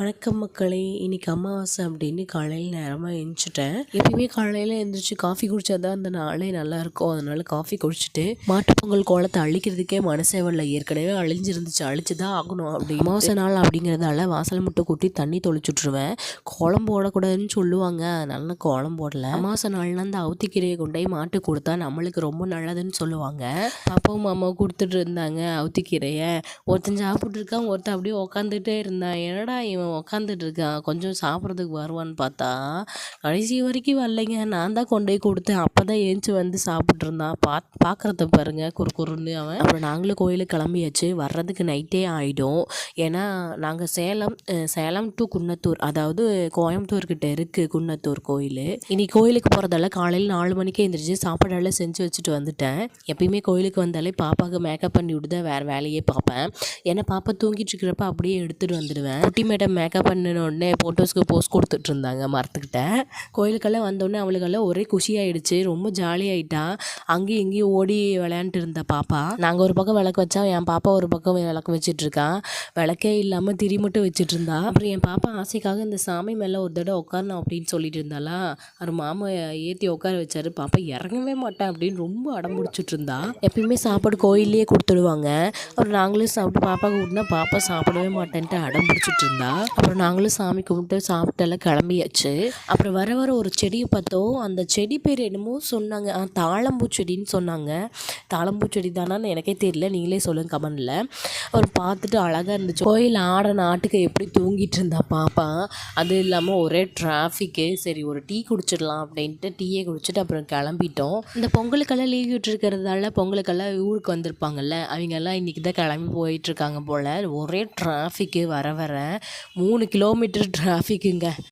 வணக்கம் மக்களே. இன்னைக்கு அமாவாசை அப்படின்னு காலையில் நேரமாக எழுந்திரிச்சிட்டேன். எப்பயுமே காலையில் எழுந்திரிச்சு காஃபி குடித்தா தான் அந்த நாளே நல்லாயிருக்கும். அதனால காஃபி குடிச்சிட்டு மாட்டுப்பொங்கல் கோலத்தை அழிக்கிறதுக்கே மனசே வரல. ஏற்கனவே அழிஞ்சிருந்துச்சு, அழிச்சு தான் ஆகணும். அப்படி அமாவாசை நாள் அப்படிங்கிறதால வாசல் மட்டும் கூட்டி தண்ணி தொளிச்சுட்ருவேன். கோலம் போடக்கூடாதுன்னு சொல்லுவாங்க, அதனால கோலம் போடல. அமாவாசை நாள்னா அந்த அவுத்திக்கீரையை கொண்டு போய் மாட்டு கொடுத்தா நம்மளுக்கு ரொம்ப நல்லதுன்னு சொல்லுவாங்க. அப்பாவும் மாமாவும் கொடுத்துட்டு இருந்தாங்க அவுத்திக்கீரையை. ஒருத்தன் சாப்பிட்ருக்கான், ஒருத்தன் அப்படியே உக்காந்துட்டே இருந்தான். என்னடா இவன் உக்காந்துட்டு இருக்கான், கொஞ்சம் சாப்பிட்றதுக்கு வருவான்னு பார்த்தா கடைசி வரைக்கும் வரலைங்க. நான் தான் கொண்டு போய் கொடுத்தேன். அப்போ தான் ஏஞ்சி வந்து சாப்பிட்டு இருந்தான். பார்க்குறத பாருங்க, குறுன்னு அவன். அப்புறம் நாங்களும் கோயிலுக்கு கிளம்பியாச்சு. வர்றதுக்கு நைட்டே ஆகிடும். ஏன்னா நாங்கள் சேலம் டு குன்னத்தூர், அதாவது கோயம்புத்தூர்கிட்ட இருக்குது குன்னத்தூர் கோயில். இன்னைக்கு கோயிலுக்கு போகிறதால காலையில் 4 மணிக்கே எழுந்திரிச்சு சாப்பாடெல்லாம் செஞ்சு வச்சுட்டு வந்துட்டேன். எப்பயுமே கோயிலுக்கு வந்தாலே பாப்பாவுக்கு மேக்கப் பண்ணி விட்டு தான் வேறு வேலையே பார்ப்பேன். ஏன்னா பாப்பா தூங்கிட்டு இருக்கிறப்ப அப்படியே எடுத்துகிட்டு வந்துடுவேன். குட்டி மேடம் மேக்கப் பண்ணினோடனே ஃபோட்டோஸ்க்கு போஸ்ட் கொடுத்துட்டு இருந்தாங்க மரத்துக்கிட்ட. கோயிலுக்கெல்லாம் வந்தோடனே அவளுக்கெல்லாம் ஒரே குஷியாயிடுச்சு, ரொம்ப ஜாலியாகிட்டா. அங்கேயும் இங்கேயும் ஓடி விளையாண்டுட்டு இருந்தா பாப்பா. நாங்கள் ஒரு பக்கம் விளக்கு வச்சா என் பாப்பா ஒரு பக்கம் விளக்கு வச்சுட்டு இருக்கான். விளக்கே இல்லாமல் திரி மட்டும் வச்சுட்டு இருந்தா. அப்புறம் என் பாப்பா ஆசைக்காக இந்த சாமி மேலே ஒரு தடவை உட்காரணும் அப்படின்னு சொல்லிட்டு இருந்தாளா. அவர் மாமா ஏற்றி உட்கார வச்சாரு. பாப்பா இறங்கவே மாட்டேன் அப்படின்னு ரொம்ப அடம் பிடிச்சிட்டு இருந்தா. எப்பயுமே சாப்பாடு கோயிலே கொடுத்துடுவாங்க. அப்புறம் நாங்களும் சாப்பிட்டு பாப்பாவுக்கு விட்டுனா பாப்பா சாப்பிடவே மாட்டேன்ட்டு அடம் பிடிச்சிட்டு இருந்தா. அப்புறம் நாங்களும் சாமி கும்பிட்டு சாப்பிட்டெல்லாம் கிளம்பியாச்சு. அப்புறம் வர ஒரு செடியை பார்த்தோம். அந்த செடி பேர் என்னமோ சொன்னாங்க, தாழம்பூ செடின்னு சொன்னாங்க. தாழம்பூ செடி தானான்னு எனக்கே தெரியல, நீங்களே சொல்லுங்க கமெண்டில். அப்புறம் பார்த்துட்டு அழகாக இருந்துச்சு. கோயில் நாட்டுக்கு எப்படி தூங்கிட்டு இருந்தா பாப்பா. அது இல்லாமல் ஒரே டிராஃபிக்கு. சரி ஒரு டீ குடிச்சிடலாம் அப்படின்ட்டு டீயை குடிச்சிட்டு அப்புறம் கிளம்பிட்டோம். இந்த பொங்கலுக்கெல்லாம் லீவ் விட்டுருக்கிறதால பொங்கலுக்கெல்லாம் ஊருக்கு வந்திருப்பாங்கல்ல, அவங்கெல்லாம் இன்றைக்கி தான் கிளம்பி போயிட்டுருக்காங்க போல். ஒரே டிராஃபிக்கு. வர 3 கிலோமீட்டர் டிராஃபிக்குங்க.